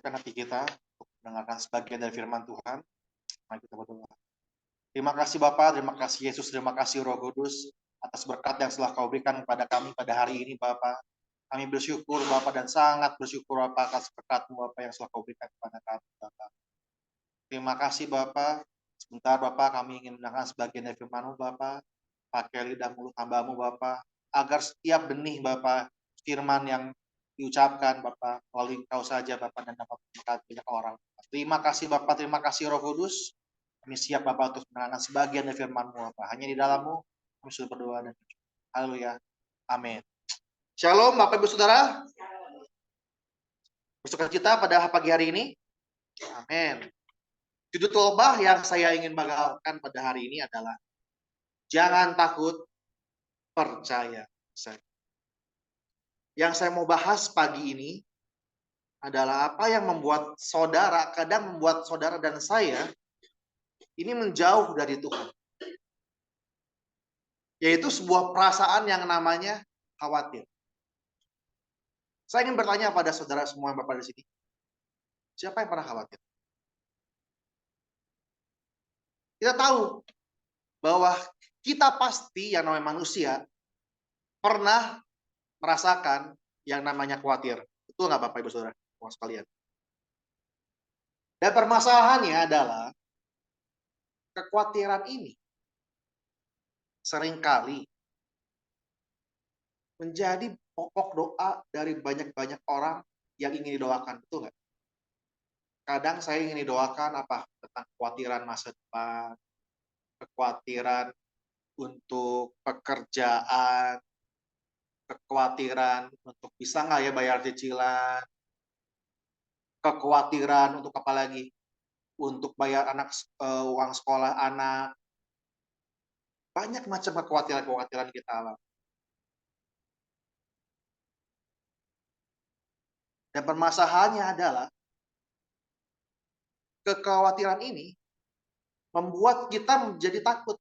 sibukkan hati kita untuk mendengarkan sebagian dari firman Tuhan. Mari kita berdoa. Terima kasih Bapa, terima kasih Yesus, terima kasih Roh Kudus atas berkat yang telah Kau berikan kepada kami pada hari ini Bapa. Kami bersyukur Bapa dan sangat bersyukur Bapa atas berkat-Mu Bapa yang telah Kau berikan kepada kami Bapa. Terima kasih Bapa. Sebentar Bapa kami ingin mendengarkan sebagian dari firman-Mu Bapa. Pakai lidah mulut hamba-Mu Bapa, agar setiap benih Bapa, firman yang diucapkan Bapa melalui Engkau saja Bapa dan dapat memberkati banyak orang. Terima kasih Bapa, terima kasih Roh Kudus. Kami siap Bapa untuk mendengarkan sebagian dari firman-Mu Bapa. Hanya di dalam-Mu kami sudah berdoa dan bersyukur. Haleluya. Amin. Shalom Bapak Ibu Saudara. Bersukacita pada pagi hari ini. Amin. Judul khotbah yang saya ingin bagikan pada hari ini adalah jangan takut, percaya saja. Yang saya mau bahas pagi ini adalah apa yang membuat saudara, kadang membuat saudara dan saya ini menjauh dari Tuhan. Yaitu sebuah perasaan yang namanya khawatir. Saya ingin bertanya pada saudara semua yang Bapak di sini. Siapa yang pernah khawatir? Kita tahu bahwa kita pasti yang namanya manusia pernah merasakan yang namanya khawatir. Betul nggak Bapak Ibu Saudara semua sekalian? Dan permasalahannya adalah kekhawatiran ini seringkali menjadi pokok doa dari banyak-banyak orang yang ingin didoakan. Betul nggak? Kadang saya ingin didoakan apa? Tentang kekhawatiran masa depan, kekhawatiran untuk pekerjaan, kekhawatiran untuk bisa nggak ya bayar cicilan, kekhawatiran untuk apa lagi? Untuk bayar uang sekolah anak. Banyak macam kekhawatiran-kekhawatiran kita alami. Dan permasalahannya adalah kekhawatiran ini membuat kita menjadi takut.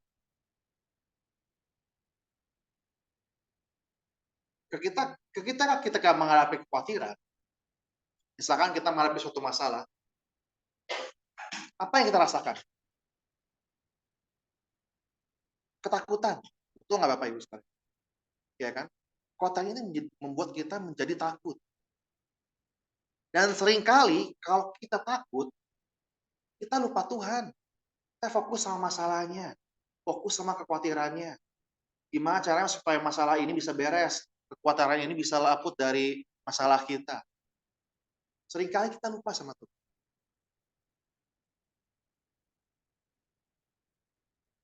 Ketika menghadapi kekhawatiran, misalkan kita menghadapi suatu masalah, apa yang kita rasakan? Ketakutan. Betul nggak Bapak Ibu sekalian? Ya kan? Kekhawatiran ini membuat kita menjadi takut. Dan seringkali kalau kita takut, kita lupa Tuhan. Kita fokus sama masalahnya, fokus sama kekhawatirannya. Gimana caranya supaya masalah ini bisa beres, kekhawatiran ini bisa laput dari masalah kita. Seringkali kita lupa sama Tuhan.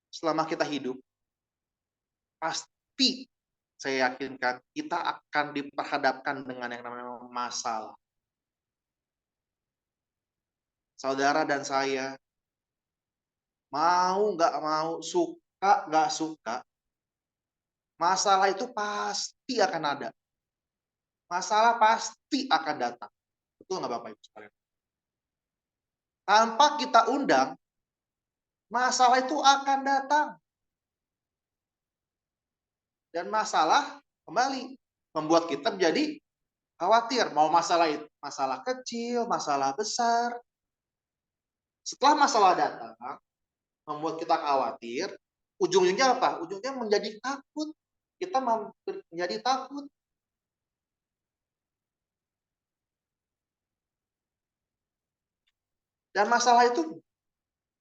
Selama kita hidup, pasti saya yakinkan kita akan diperhadapkan dengan yang namanya masalah. Saudara dan saya, mau nggak mau, suka nggak suka, masalah itu pasti akan ada. Masalah pasti akan datang. Betul nggak Bapak Ibu sekalian? Tanpa kita undang, masalah itu akan datang. Dan masalah kembali membuat kita menjadi khawatir. Mau masalah itu masalah kecil, masalah besar. Setelah masalah datang, membuat kita khawatir, ujung-ujungnya apa? Ujungnya menjadi takut. Kita menjadi takut. Dan masalah itu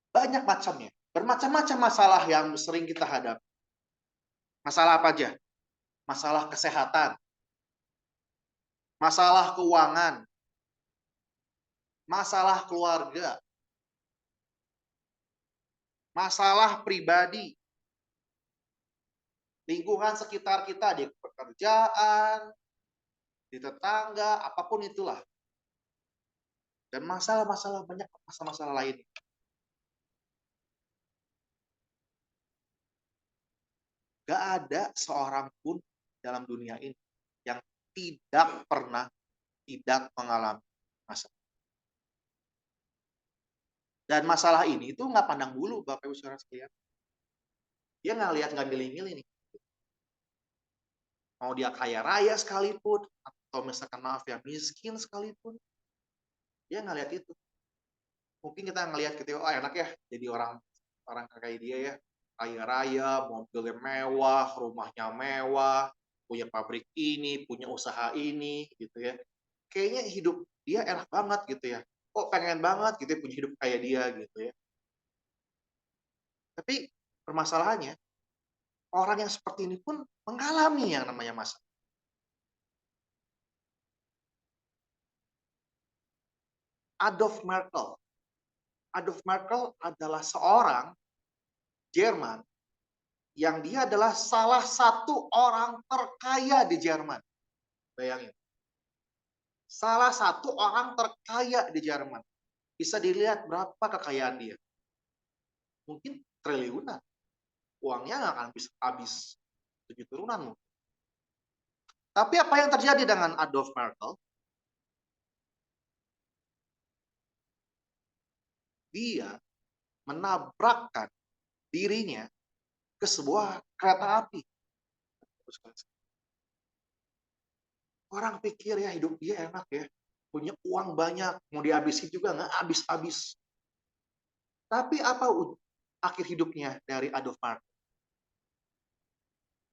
banyak macamnya. Bermacam-macam masalah yang sering kita hadapi. Masalah apa aja? Masalah kesehatan, masalah keuangan, masalah keluarga, masalah pribadi, lingkungan sekitar kita, di pekerjaan, di tetangga, apapun itulah. Dan masalah-masalah banyak masalah-masalah lain. Gak ada seorang pun dalam dunia ini yang tidak pernah tidak mengalami masalah. Dan masalah ini itu nggak pandang bulu Bapak Ibu Saudara sekalian. Dia nggak lihat, nggak milih-milih nih. Mau dia kaya raya sekalipun, atau misalkan maaf ya miskin sekalipun. Dia nggak lihat itu. Mungkin kita ngelihat gitu, oh enak ya jadi orang orang kayak dia ya, kaya raya, mobilnya mewah, rumahnya mewah, punya pabrik ini, punya usaha ini, gitu ya. Kayaknya hidup dia enak banget gitu ya. Kok pengen banget gitu ya, punya hidup kayak dia gitu ya. Tapi permasalahannya, orang yang seperti ini pun mengalami yang namanya masalah. Adolf Merkel. Adolf Merkel adalah seorang Jerman yang dia adalah salah satu orang terkaya di Jerman. Bayangin. Salah satu orang terkaya di Jerman. Bisa dilihat berapa kekayaan dia. Mungkin triliunan. Uangnya nggak akan bisa habis 7 turunan. Tapi apa yang terjadi dengan Adolf Merkel? Dia menabrakkan dirinya ke sebuah kereta api. Orang pikir ya hidup dia enak ya. Punya uang banyak. Mau dihabisin juga nggak habis-habis. Tapi apa akhir hidupnya dari Adolf Merkel?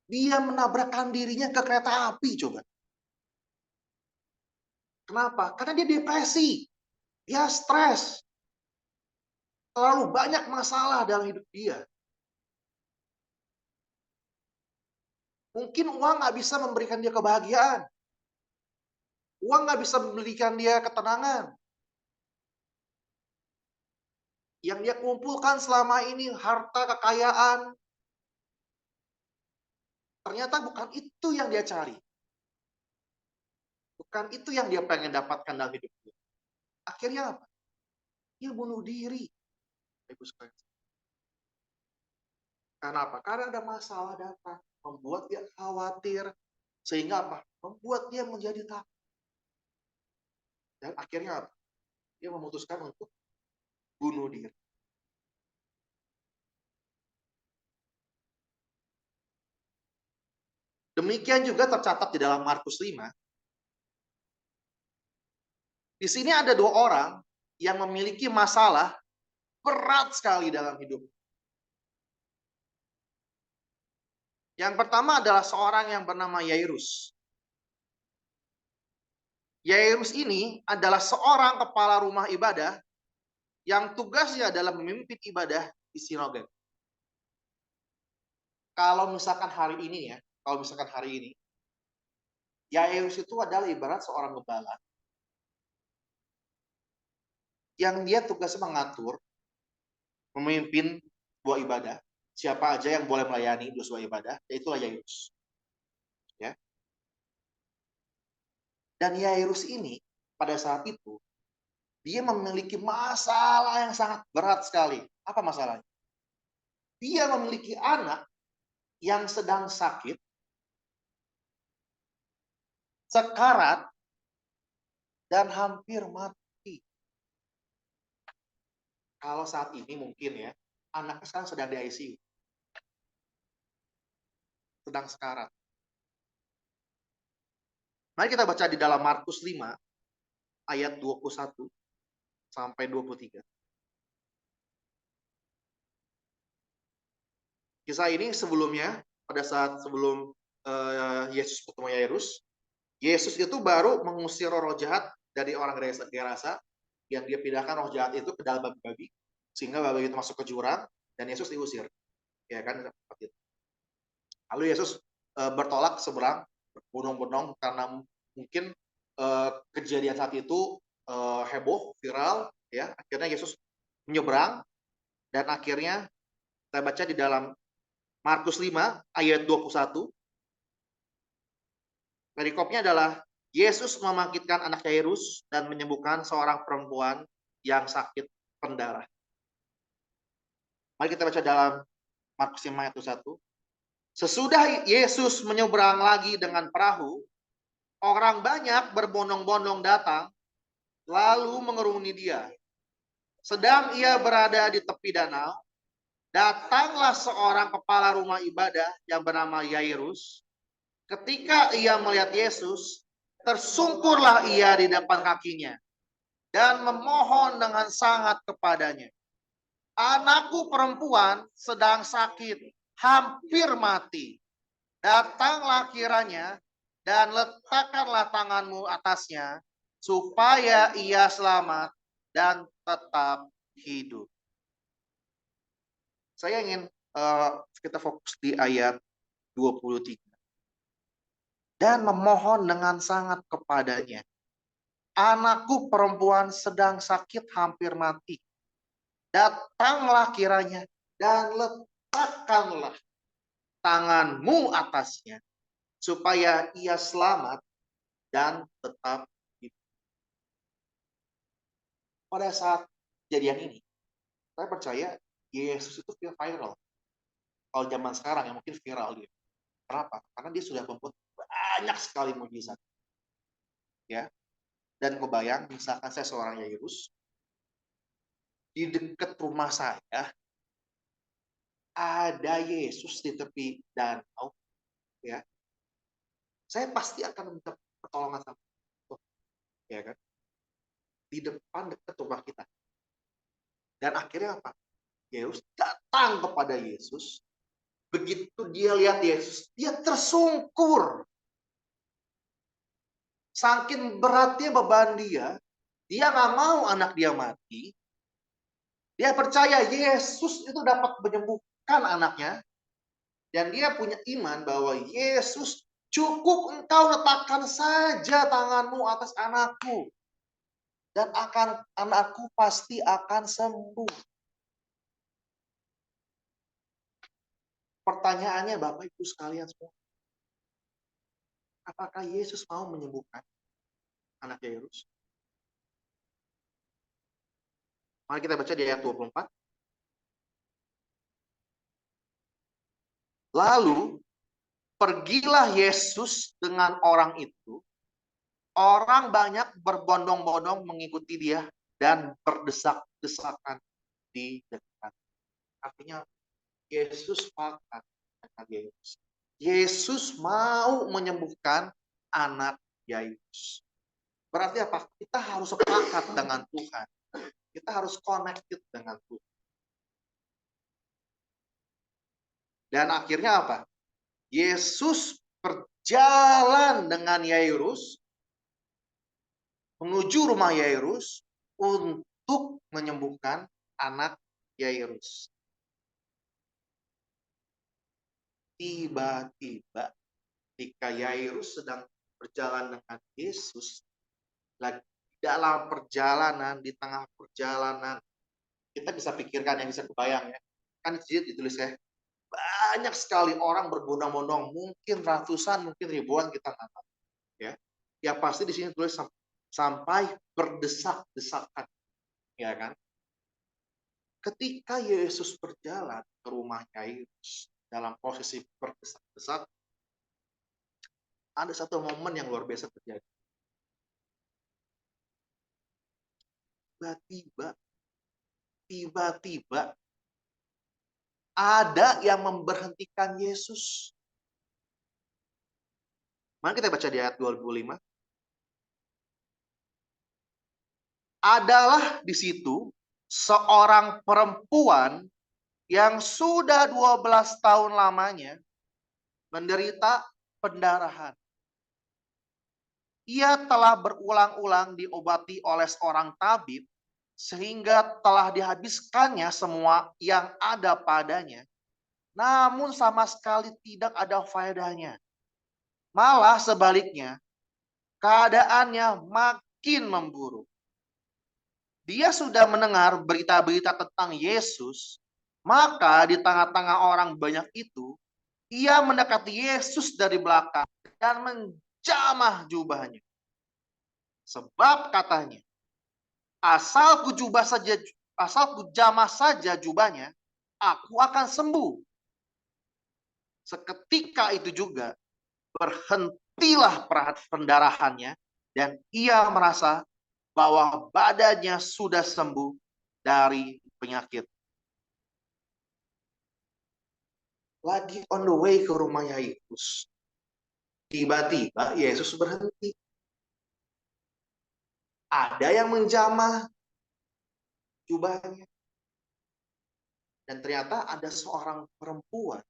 Dia menabrakkan dirinya ke kereta api coba. Kenapa? Karena dia depresi. Dia stres. Terlalu banyak masalah dalam hidup dia. Mungkin uang nggak bisa memberikan dia kebahagiaan. Uang nggak bisa memberikan dia ketenangan. Yang dia kumpulkan selama ini, harta, kekayaan, ternyata bukan itu yang dia cari. Bukan itu yang dia pengen dapatkan dalam hidup dia. Akhirnya apa? Dia bunuh diri. Karena apa? Karena ada masalah datang. Membuat dia khawatir. Sehingga apa? Membuat dia menjadi takut. Dan akhirnya apa? Dia memutuskan untuk bunuh diri. Demikian juga tercatat di dalam Markus 5. Di sini ada 2 orang yang memiliki masalah berat sekali dalam hidup. Yang pertama adalah seorang yang bernama Yairus. Yairus ini adalah seorang kepala rumah ibadah yang tugasnya adalah memimpin ibadah di sinagog. Kalau misalkan hari ini ya, Yairus itu adalah ibarat seorang gembala yang dia tugasnya mengatur, memimpin sebuah ibadah. Siapa aja yang boleh melayani di sebuah ibadah, yaitulah Yairus. Ya. Dan Yairus ini pada saat itu dia memiliki masalah yang sangat berat sekali. Apa masalahnya? Dia memiliki anak yang sedang sakit, sekarat, dan hampir mati. Kalau saat ini mungkin ya, anaknya sekarang sedang di ICU. Sedang sekarat. Mari kita baca di dalam Markus 5, ayat 21 sampai 23. Kisah ini sebelumnya, pada saat sebelum Yesus bertemu Yairus, Yesus itu baru mengusir roh jahat dari orang Gerasa, yang dia pindahkan roh jahat itu ke dalam babi-babi, sehingga babi itu masuk ke jurang, dan Yesus diusir. Ya kan, seperti itu. Lalu Yesus bertolak seberang, berbondong-bondong, karena mungkin kejadian saat itu heboh, viral, ya. Akhirnya Yesus menyeberang, dan akhirnya kita baca di dalam Markus 5 ayat 21. Perikopnya adalah Yesus membangkitkan anak Yairus dan menyembuhkan seorang perempuan yang sakit pendarah. Mari kita baca dalam Markus 5 ayat 21. Sesudah Yesus menyeberang lagi dengan perahu, orang banyak berbondong-bondong datang lalu mengerumuni dia. Sedang ia berada di tepi danau, datanglah seorang kepala rumah ibadah yang bernama Yairus. Ketika ia melihat Yesus, tersungkurlah ia di depan kakinya. dan memohon dengan sangat kepadanya. Anakku perempuan sedang sakit, hampir mati. Datanglah kiranya dan letakkanlah tanganmu atasnya, supaya ia selamat dan tetap hidup. Saya ingin kita fokus di ayat 23. Dan memohon dengan sangat kepadanya. Anakku perempuan sedang sakit hampir mati. Datanglah kiranya dan letakkanlah tanganmu atasnya, supaya ia selamat dan tetap hidup. Pada saat kejadian ini, saya percaya Yesus itu viral. Kalau zaman sekarang ya mungkin viral dia. Kenapa? Karena dia sudah membuat banyak sekali mujizat. Ya. Dan kebayang, misalkan saya seorang Yairus, di dekat rumah saya ada Yesus di tepi danau, ya. Saya pasti akan minta pertolongan sama Tuhan, ya kan? Di depan dekat rumah kita. Dan akhirnya apa? Yesus datang kepada Yesus. Begitu dia lihat Yesus, dia tersungkur. Saking beratnya beban dia nggak mau anak dia mati. Dia percaya Yesus itu dapat menyembuhkan anaknya. Dan dia punya iman bahwa Yesus, cukup engkau letakkan saja tanganmu atas anakku. Dan anakku pasti akan sembuh. Pertanyaannya Bapak Ibu sekalian semua. Apakah Yesus mau menyembuhkan anak Yairus? Mari kita baca di ayat 24. Lalu pergilah Yesus dengan orang itu. Orang banyak berbondong-bondong mengikuti dia dan berdesak-desakan di dekat. Artinya Yesus sepakat dengan Yairus. Yesus mau menyembuhkan anak Yairus. Berarti apa? Kita harus sepakat dengan Tuhan. Kita harus connected dengan Tuhan. Dan akhirnya apa? Yesus berjalan dengan Yairus menuju rumah Yairus untuk menyembuhkan anak Yairus. Tiba-tiba ketika Yairus sedang berjalan dengan Yesus, lagi dalam perjalanan, di tengah perjalanan, kita bisa pikirkan, yang bisa kebayang ya. Kan di sini ditulis ya, banyak sekali orang berbondong-bondong, mungkin ratusan, mungkin ribuan, kita nggak tahu. Ya, yang pasti di sini tulis sampai berdesak-desakan, ya kan? Ketika Yesus berjalan ke rumah Yairus dalam posisi berdesak-desak, ada satu momen yang luar biasa terjadi. Tiba-tiba ada yang memberhentikan Yesus. Mari kita baca di ayat 25. Adalah di situ seorang perempuan yang sudah 12 tahun lamanya menderita pendarahan. Ia telah berulang-ulang diobati oleh seorang tabib sehingga telah dihabiskannya semua yang ada padanya. Namun sama sekali tidak ada faedahnya. Malah sebaliknya, keadaannya makin memburuk. Dia sudah mendengar berita-berita tentang Yesus, maka di tengah-tengah orang banyak itu, ia mendekati Yesus dari belakang dan menjamah jubahnya. Sebab katanya, asal ku jamah saja jubahnya, aku akan sembuh. Seketika itu juga berhentilah pendarahannya dan ia merasa bahwa badannya sudah sembuh dari penyakit. Lagi on the way ke rumah Yairus, tiba-tiba Yesus berhenti. ada yang menjamah jubahnya. Dan ternyata ada seorang perempuan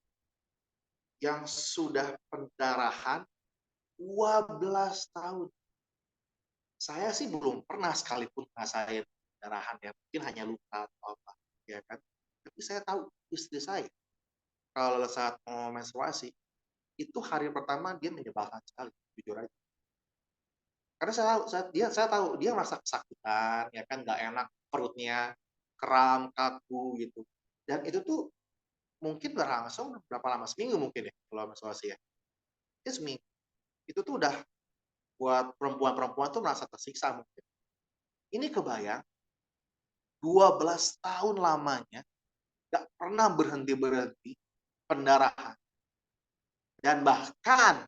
yang sudah pendarahan 12 tahun. Saya sih belum pernah sekalipun ngerasain pendarahan ya, mungkin hanya luka atau apa, ya kan. Tapi saya tahu istri saya kalau saat mau menstruasi itu hari pertama dia menyebalkan sekali, jujur aja. Karena saya tahu dia merasa kesakitan, ya kan, nggak enak perutnya, kram, kaku gitu. Dan itu tuh mungkin berlangsung berapa lama? Seminggu mungkin ya kalau menstruasi ya. Itu seminggu. Itu tuh udah buat perempuan-perempuan tuh merasa tersiksa mungkin. Ini kebayang 12 tahun lamanya nggak pernah berhenti-berhenti pendarahan. Dan bahkan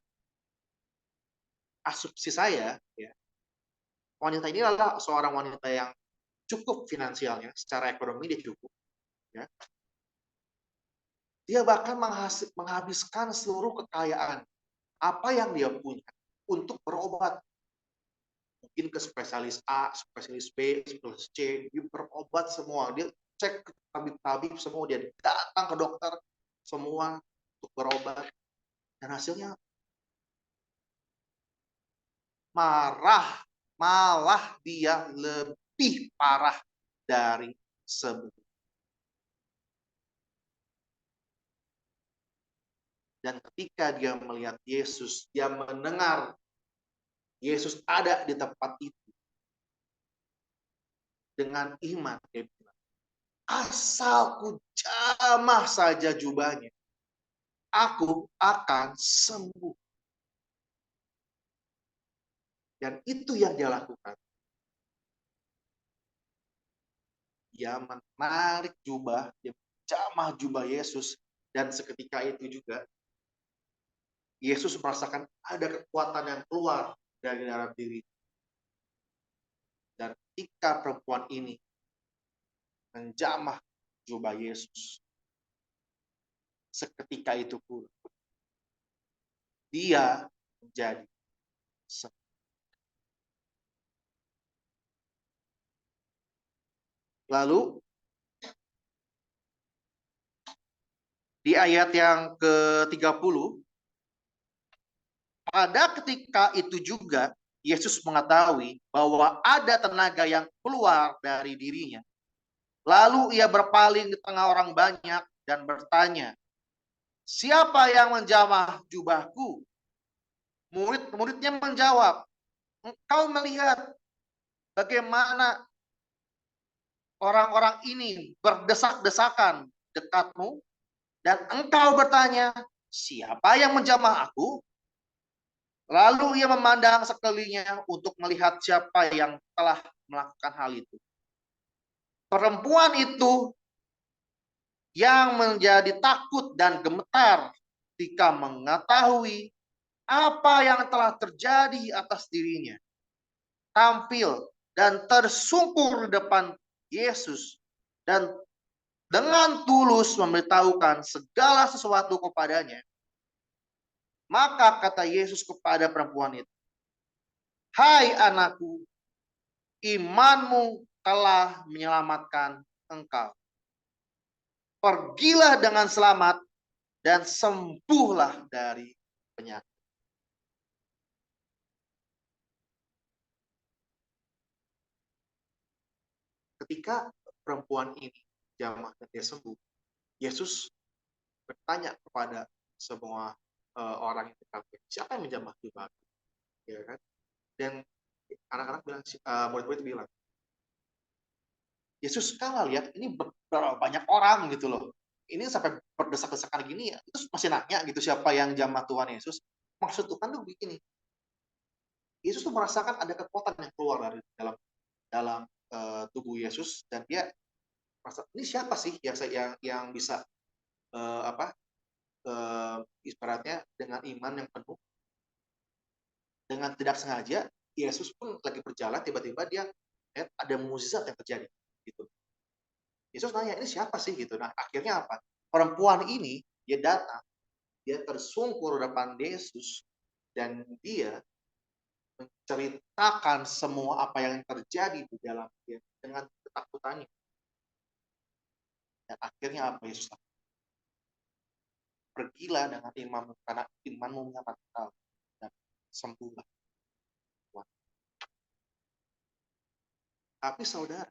asumsi saya ya, wanita ini adalah seorang wanita yang cukup finansialnya, secara ekonomi dia cukup ya. Dia bahkan menghabiskan seluruh kekayaan apa yang dia punya untuk berobat. Mungkin ke spesialis A, spesialis B, spesialis C, dia berobat semua. Dia cek ke tabib-tabib semua, dia datang ke dokter semua untuk berobat. Dan hasilnya malah dia lebih parah dari sebelumnya. Dan ketika dia melihat Yesus, dia mendengar Yesus ada di tempat itu. Dengan iman, dia bilang, asal ku jamah saja jubahnya, aku akan sembuh. Dan itu yang dia lakukan. Dia menarik jubah, dia jamah jubah Yesus, dan seketika itu juga Yesus merasakan ada kekuatan yang keluar dari dalam diri. Dan ketika perempuan ini menjamah jubah Yesus, seketika itu pun dia menjadi sembuh. Lalu di ayat yang ke-30, pada ketika itu juga Yesus mengetahui bahwa ada tenaga yang keluar dari dirinya. Lalu ia berpaling di tengah orang banyak dan bertanya, siapa yang menjamah jubahku? Murid-muridnya menjawab, engkau melihat bagaimana orang-orang ini berdesak-desakan dekatmu, dan engkau bertanya, siapa yang menjamah aku? Lalu ia memandang sekelilingnya untuk melihat siapa yang telah melakukan hal itu. Perempuan itu yang menjadi takut dan gemetar ketika mengetahui apa yang telah terjadi atas dirinya, tampil dan tersungkur di depan Yesus dan dengan tulus memberitahukan segala sesuatu kepadanya. Maka kata Yesus kepada perempuan itu, hai anakku, imanmu telah menyelamatkan engkau. Pergilah dengan selamat dan sembuhlah dari penyakit. Ketika perempuan ini jamah dan dia sembuh, Yesus bertanya kepada semua orang yang dekatnya, siapa yang menjamah jubah? Ya kan? Dan anak-anak bilang, murid-murid bilang, Yesus kan lihat ini berapa banyak orang gitu loh. Ini sampai berdesak-desakan gini, itu masih nanya gitu siapa yang jamah Tuhan Yesus. Maksud Tuhan tuh begini, Yesus tuh merasakan ada kekuatan yang keluar dari dalam tubuh Yesus, dan dia merasa ini siapa sih yang bisa apa ibaratnya dengan iman yang penuh, dengan tidak sengaja Yesus pun lagi berjalan, tiba-tiba dia lihat ada mukjizat yang terjadi gitu. Yesus nanya, ini siapa sih gitu. Nah, akhirnya apa? Perempuan ini dia datang, dia tersungkur depan Yesus dan dia menceritakan semua apa yang terjadi di dalam dia dengan ketakutannya. Dan akhirnya apa Yesus lakukan? Pergilah dengan imanmu, karena imanmu menyatakan kau, dan sembuhlah. Tapi saudara,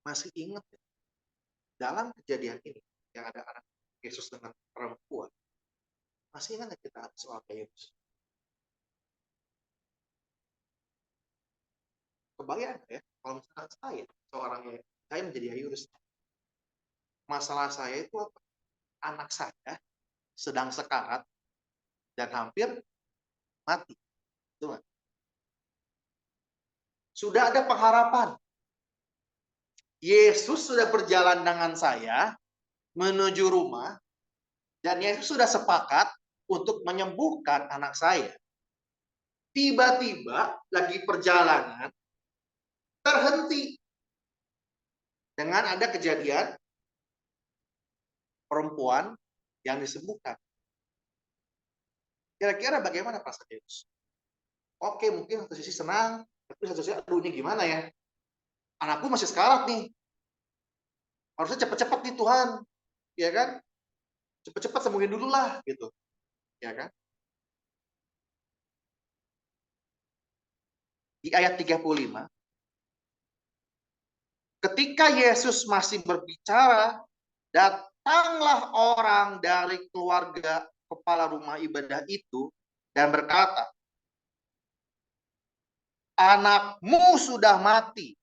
masih ingat ya, dalam kejadian ini yang ada anak Yesus dengan perempuan, masih ingat kita soal Yesus? Kebayang ya, kalau misalnya saya menjadi Yairus, masalah saya itu apa? Anak saya sedang sekarat dan hampir mati. Betul. Sudah ada pengharapan. Yesus sudah berjalan dengan saya menuju rumah, dan Yesus sudah sepakat untuk menyembuhkan anak saya. Tiba-tiba lagi perjalanan terhenti dengan ada kejadian perempuan yang disembuhkan. Kira-kira bagaimana perasaan Yesus? Oke, mungkin satu sisi senang, tapi satu sisi, aduh ini gimana ya? Anakku masih sekarat nih. Harusnya cepat-cepat nih Tuhan, ya kan? Cepat-cepat sembuhin dulu lah, gitu, ya kan? Di ayat 35, ketika Yesus masih berbicara, datanglah orang dari keluarga kepala rumah ibadah itu dan berkata, anakmu sudah mati.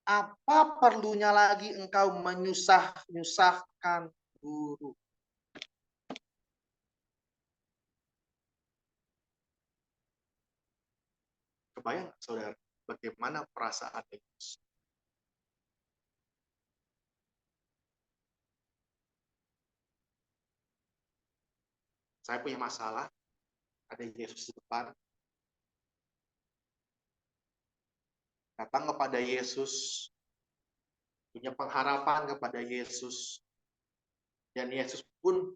Apa perlunya lagi engkau menyusahkan guru? Kebayang saudara, bagaimana perasaan Yesus? Saya punya masalah, ada Yesus di depan. Datang kepada Yesus, punya pengharapan kepada Yesus, dan Yesus pun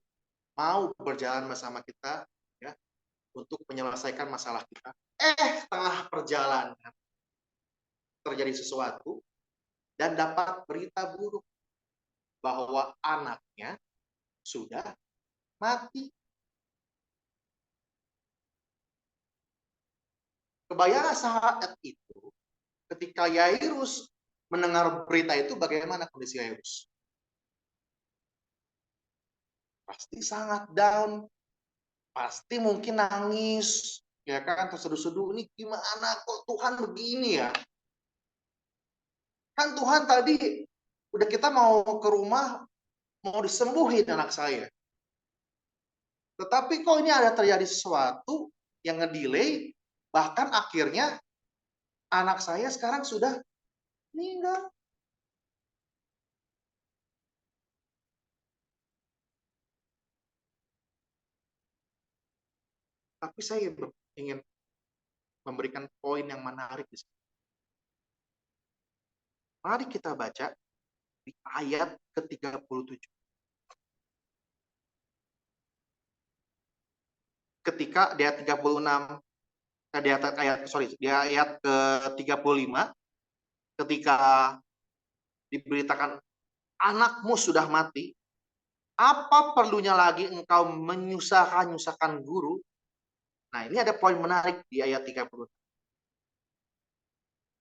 mau berjalan bersama kita, ya, untuk menyelesaikan masalah kita. Tengah perjalanan terjadi sesuatu dan dapat berita buruk bahwa anaknya sudah mati. Kebayang saat itu, ketika Yairus mendengar berita itu, bagaimana kondisi Yairus? Pasti sangat down, pasti mungkin nangis, ya kan, terseduh-seduh, ini gimana kok Tuhan begini ya? Kan Tuhan tadi udah kita mau ke rumah, mau disembuhin anak saya. Tetapi kok ini ada terjadi sesuatu yang ngedelay, bahkan akhirnya anak saya sekarang sudah meninggal. Tapi saya ingin memberikan poin yang menarik di sini. Mari kita baca di ayat ke-37. Ketika di ayat 36, di ayat ke-35, ketika diberitakan anakmu sudah mati, apa perlunya lagi engkau menyusahkan guru? Nah, ini ada poin menarik di ayat 36.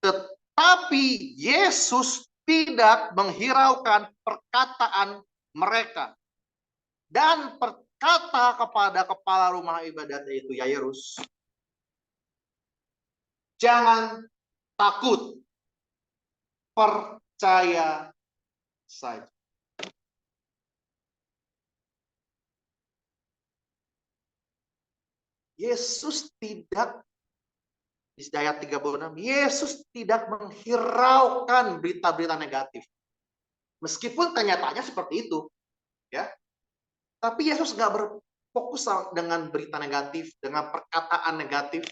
Tetapi Yesus tidak menghiraukan perkataan mereka dan berkata kepada kepala rumah ibadat, yaitu Yairus, jangan takut, percaya saja. Yesus tidak, di ayat 36, Yesus tidak menghiraukan berita-berita negatif. Meskipun kenyataannya seperti itu, ya. Tapi Yesus nggak berfokus dengan berita negatif, dengan perkataan negatif.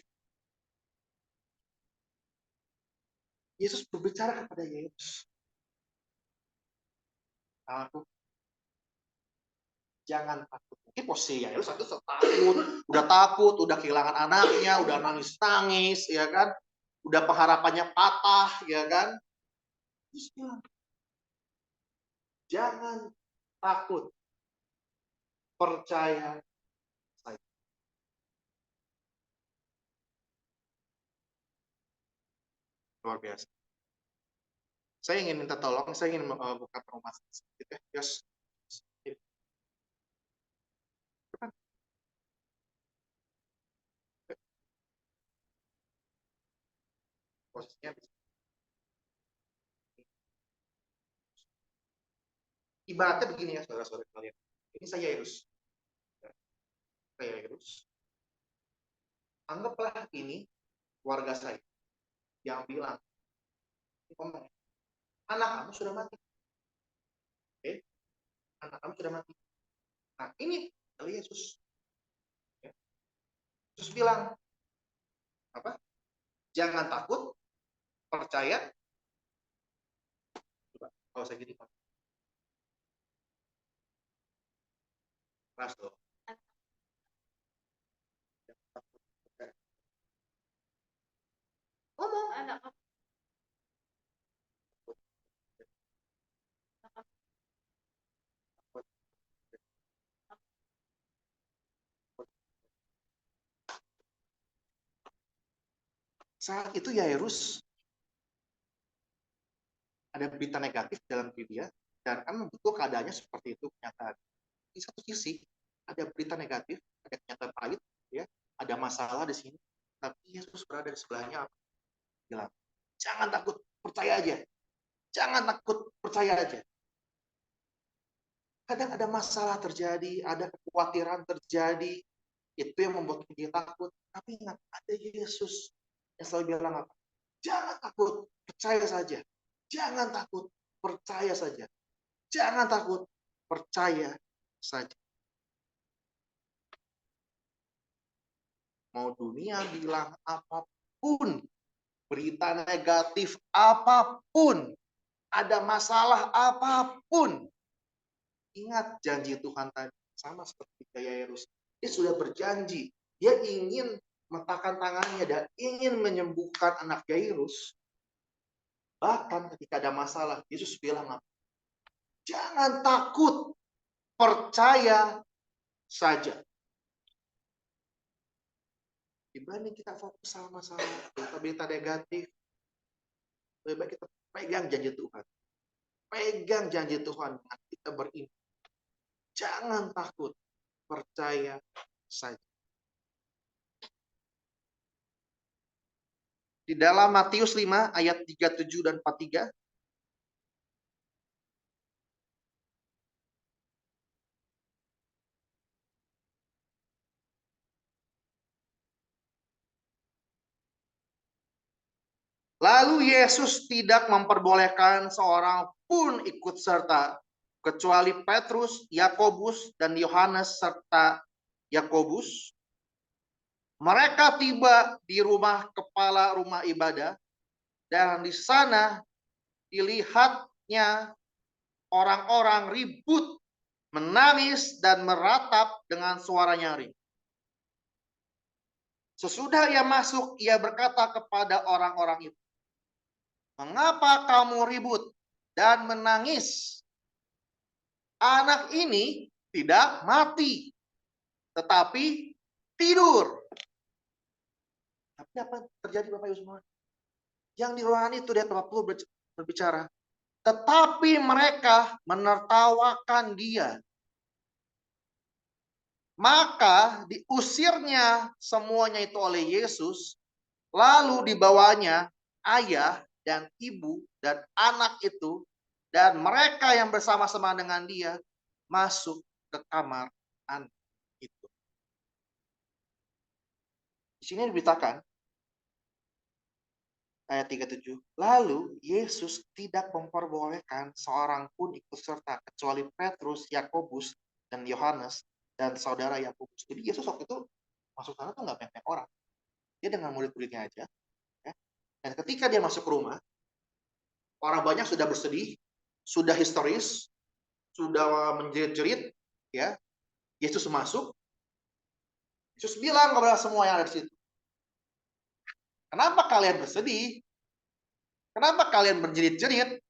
Yesus berbicara kepada Yesus. Aku, jangan takut. Ini posisi Yairus itu takut, udah kehilangan anaknya, udah nangis-nangis, ya kan? Udah pengharapannya patah, ya kan? Terus bilang, jangan takut, percaya saya. Luar biasa. Saya ingin minta tolong, saya ingin buka rumah sedikit ya. Yos. Posisinya ibaratnya begini ya, saudara-saudara kalian. Ini saya Yairus. Saya Yairus. Anggaplah ini warga saya yang bilang, anak kamu sudah mati. Oke? Anak kamu sudah mati. Nah, ini Yesus. Yesus bilang, apa? Jangan takut, percaya. Coba, kalau saya gini, Pak. Keras loh. Ngomong anak kamu. Saat itu Yairus ada berita negatif dalam diri dia, dan kan betul keadaannya seperti itu kenyataan. Di satu sisi ada berita negatif, ada kenyataan pahit, ya, ada masalah di sini, tapi Yesus berada di sebelahnya, bilang, jangan takut, percaya aja. Jangan takut, percaya aja. Kadang ada masalah terjadi, ada kekhawatiran terjadi, itu yang membuat dia takut. Tapi ingat, ada Yesus yang selalu bilang apa? Jangan takut, percaya saja. Jangan takut, percaya saja. Jangan takut, percaya saja. Mau dunia bilang apapun, berita negatif apapun, ada masalah apapun, ingat janji Tuhan tadi. Sama seperti Yairus. Dia sudah berjanji. Dia ingin meletakkan tangannya dan ingin menyembuhkan anak Yairus. Bahkan ketika ada masalah, Yesus bilang apa? Jangan takut, percaya saja. Dibanding kita fokus sama masalah, berita-berita negatif, lebih baik kita pegang janji Tuhan. Pegang janji Tuhan, kita beriman. Jangan takut, percaya saja. Di dalam Matius 5 ayat 37 dan 43. Lalu Yesus tidak memperbolehkan seorang pun ikut serta, kecuali Petrus, Yakobus, dan Yohanes serta Yakobus. Mereka tiba di rumah kepala rumah ibadah, dan di sana dilihatnya orang-orang ribut, menangis, dan meratap dengan suara nyaring. Sesudah ia masuk, ia berkata kepada orang-orang itu, mengapa kamu ribut dan menangis? Anak ini tidak mati, tetapi tidur. Tapi apa terjadi Bapak Ibu semua? Yang di ruangan itu dia perlu berbicara. Tetapi mereka menertawakan dia. Maka diusirnya semuanya itu oleh Yesus. Lalu dibawanya ayah dan ibu dan anak itu. Dan mereka yang bersama-sama dengan dia masuk ke kamar anak itu. Di sini diberitakan ayat 37. Lalu Yesus tidak memperbolehkan seorang pun ikut serta kecuali Petrus, Yakobus, dan Yohanes dan saudara Yakobus. Jadi Yesus waktu itu masuk sana tuh nggak banyak orang. Dia dengan murid-muridnya aja. Ya. Dan ketika dia masuk ke rumah, orang banyak sudah bersedih, sudah histeris, sudah menjerit-jerit, ya. Yesus masuk, Yesus bilang kepada semua yang ada di situ, kenapa kalian bersedih? Kenapa kalian berjerit-jerit?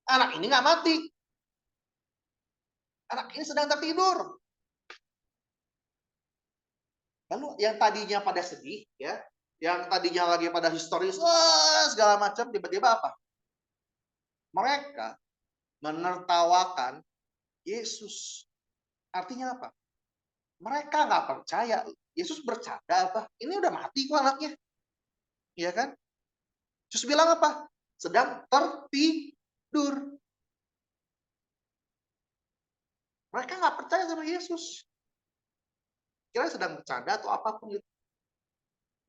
Anak ini nggak mati. Anak ini sedang tertidur. Lalu yang tadinya pada sedih, ya, yang tadinya lagi pada histeris, segala macam, tiba-tiba apa? Mereka menertawakan Yesus. Artinya apa? Mereka nggak percaya. Yesus bercanda apa? Ini udah mati kok anaknya. Iya kan? Yesus bilang apa? Sedang tertidur. Mereka nggak percaya sama Yesus. Kira sedang bercanda atau apapun itu.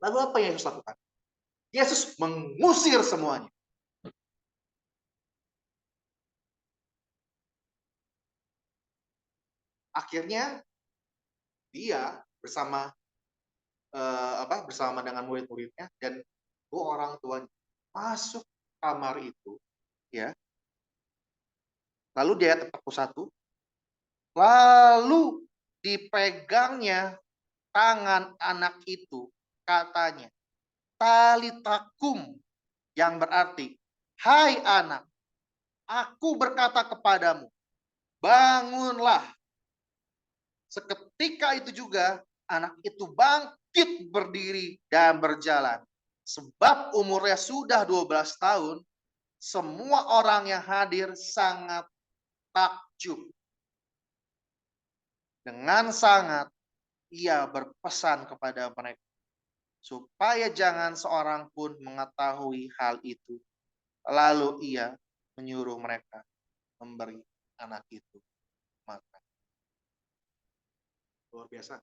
Lalu apa yang Yesus lakukan? Yesus mengusir semuanya. Akhirnya dia bersama dengan murid-muridnya dan dua orang tuanya masuk kamar itu, ya. Lalu dia ayat 41, lalu dipegangnya tangan anak itu, katanya, talitakum, yang berarti, hai anak, aku berkata kepadamu, bangunlah. Seketika itu juga anak itu bangkit berdiri dan berjalan. Sebab umurnya sudah 12 tahun, semua orang yang hadir sangat takjub. Dengan sangat ia berpesan kepada mereka, supaya jangan seorang pun mengetahui hal itu. Lalu ia menyuruh mereka memberi anak itu makan. Luar biasa.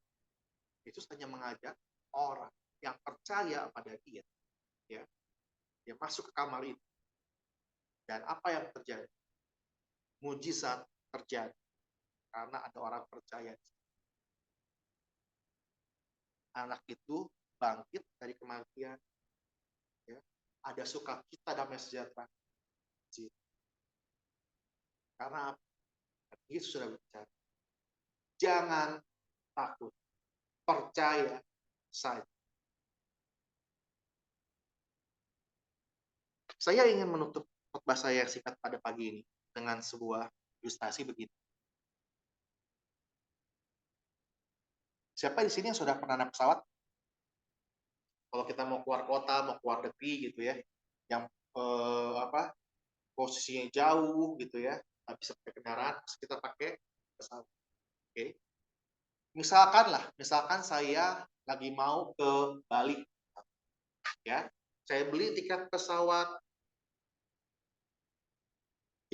Yesus hanya mengajak orang yang percaya pada dia, ya, dia masuk ke kamar itu. Dan apa yang terjadi? Mujizat terjadi karena ada orang percaya. Anak itu bangkit dari kematian, ya. Ada sukacita, damai sejahtera. Karena Yesus sudah bicara. Jangan takut, percaya saja. Saya ingin menutup khotbah saya yang singkat pada pagi ini dengan sebuah ilustrasi begini. Siapa di sini yang sudah pernah naik pesawat? Kalau kita mau keluar kota, mau keluar negeri gitu ya, yang posisinya jauh gitu ya, nggak bisa pakai kendaraan, kita pakai pesawat. Oke. Misalkan saya lagi mau ke Bali, ya, saya beli tiket pesawat.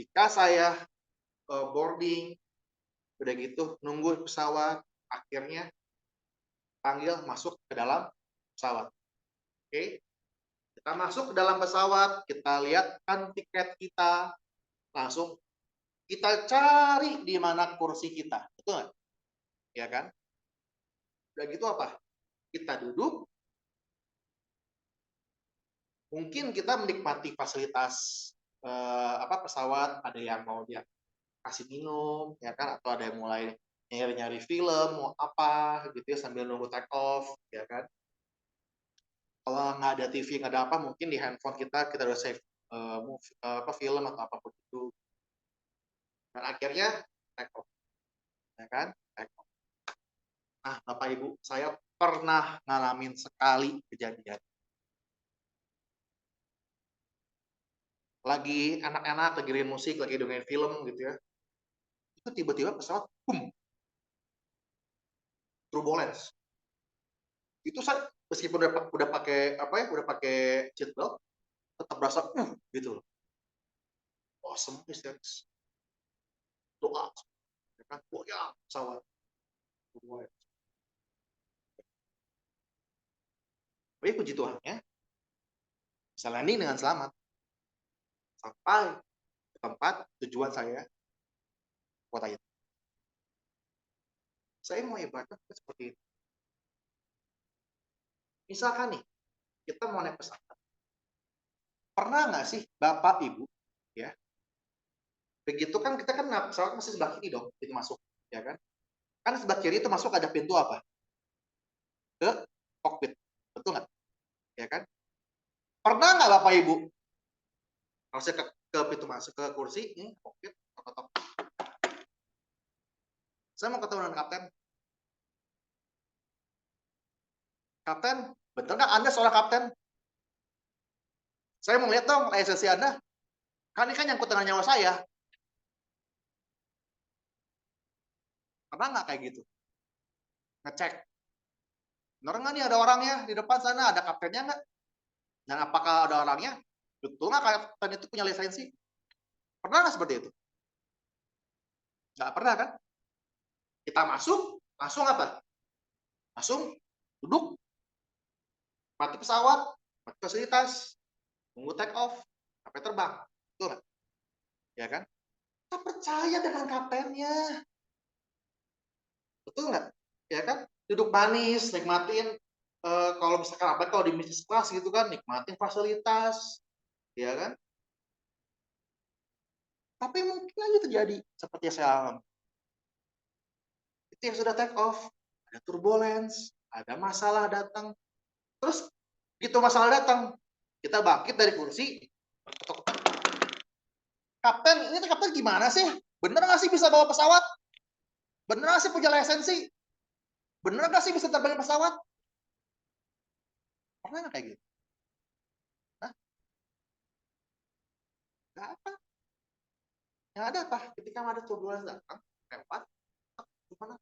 Jika saya boarding, udah gitu nunggu pesawat, akhirnya panggil masuk ke dalam pesawat. Oke, kita masuk ke dalam pesawat, kita lihat kan tiket kita, langsung kita cari di mana kursi kita, betul nggak? Ya kan? Udah gitu apa? Kita duduk, mungkin kita menikmati fasilitas pesawat, ada yang mau dia kasih minum, ya kan, atau ada yang mulai nyari-nyari film, mau apa gitu ya sambil nunggu take off, ya kan. Kalau nggak ada TV, nggak ada apa, mungkin di handphone kita udah save film atau apapun itu. Dan akhirnya take off, ya kan, take off. Nah, Bapak Ibu, saya pernah ngalamin sekali kejadian. Lagi enak-enak, lagi dengerin musik, lagi dengerin film gitu ya. Itu tiba-tiba pesawat, boom, turbulence. Itu saya meskipun udah pakai udah pakai seat belt, tetap berasa gitu loh. Oh, semua histeris. Doa, ya kan? Goyang pesawat. Tapi puji Tuhannya, bisa landing dengan selamat. Sampai ke tempat tujuan saya, kota itu. Saya mau ibaratkan seperti itu. Misalkan nih, kita mau naik pesawat. Pernah nggak sih Bapak Ibu, ya, begitu kan kita kan pesawat masih sebelah kiri dong, itu masuk, ya kan? Kan sebelah kiri itu masuk ada pintu apa? Ke kokpit. Betul nggak? Ya kan? Pernah nggak Bapak Ibu? Kalau saya ke pintu masuk ke kursi, ini kokpit, tok. Saya mau ketemu dengan kapten. Kapten, betul nggak Anda seorang kapten? Saya mau lihat dong lisensi Anda. Kan ini kan nyangkut dengan nyawa saya. Pernah nggak kayak gitu? Ngecek. Benar nggak nih ada orangnya di depan sana, ada kaptennya nggak? Dan apakah ada orangnya? Betul nggak kapten itu punya lisensi? Pernah nggak seperti itu? Nggak pernah kan? Kita masuk, langsung apa? Langsung duduk, mati pesawat, mati fasilitas, tunggu take off, sampai terbang. Betul nggak? Ya kan? Kita percaya dengan kaptennya. Betul nggak? Ya kan? Duduk manis, nikmatin. Kalau misalkan apa kalau di bisnis kelas gitu kan, nikmatin fasilitas, ya kan? Tapi mungkin aja terjadi seperti yang saya alami. Itu yang sudah take off, ada turbulence, ada masalah datang. Terus gitu masalah datang, kita bangkit dari kursi. Kapten, ini kapten gimana sih? Bener nggak sih bisa bawa pesawat? Bener nggak sih punya lisensi? Bener nggak sih bisa terbang pesawat? Pernah nggak kayak gitu? Hah? Nggak apa. Yang ada apa? Ketika ada turbulence datang, lewat, gimana?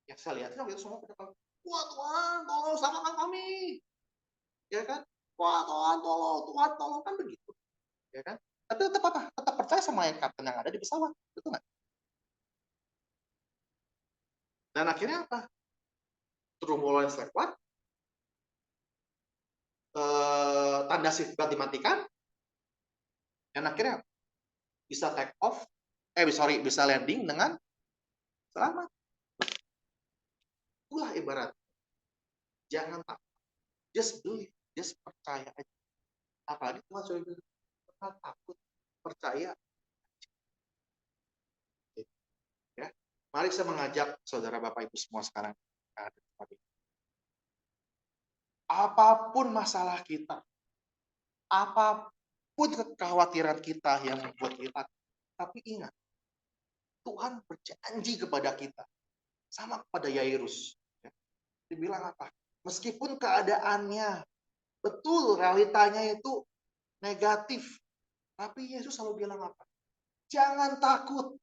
Yang saya lihat itu semua pada wah Tuhan, tolong selamatkan kami. Ya kan? Wah Tuhan, tolong kan begitu. Ya kan? Tapi tetap apa? Tetap percaya sama yang kapten yang ada di pesawat, betul nggak? Dan akhirnya apa? Turbulence lewat, tanda seatbelt dimatikan, dan akhirnya bisa take off, bisa landing dengan selamat. Itulah ibarat. Jangan takut, just believe, just percaya aja. Apalagi Tuhan sudah bilang, jangan takut, percaya. Ya, mari saya mengajak saudara Bapak Ibu semua sekarang. Apapun masalah kita, apapun kekhawatiran kita yang membuat kita, tapi ingat, Tuhan berjanji kepada kita, sama kepada Yairus. Dia bilang apa? Meskipun keadaannya, betul realitanya itu negatif, tapi Yesus selalu bilang apa? Jangan takut,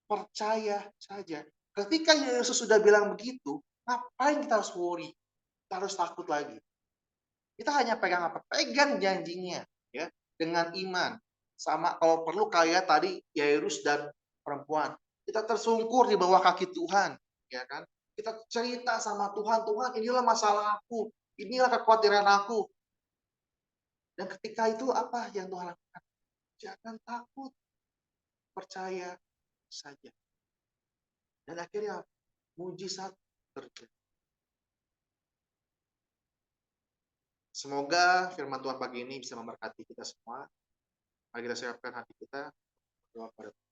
percaya saja. Ketika Yesus sudah bilang begitu, ngapain kita harus worry? Kita harus takut lagi. Kita hanya pegang apa? Pegang janjinya, ya, dengan iman. Sama kalau perlu kayak tadi Yairus dan perempuan. Kita tersungkur di bawah kaki Tuhan, ya kan? Kita cerita sama Tuhan, Tuhan inilah masalah aku, inilah kekhawatiran aku. Dan ketika itu apa yang Tuhan lakukan? Jangan takut, percaya saja. Dan akhirnya mujizat terjadi. Semoga firman Tuhan pagi ini bisa memberkati kita semua. Mari kita siapkan hati kita berdoa pada Tuhan.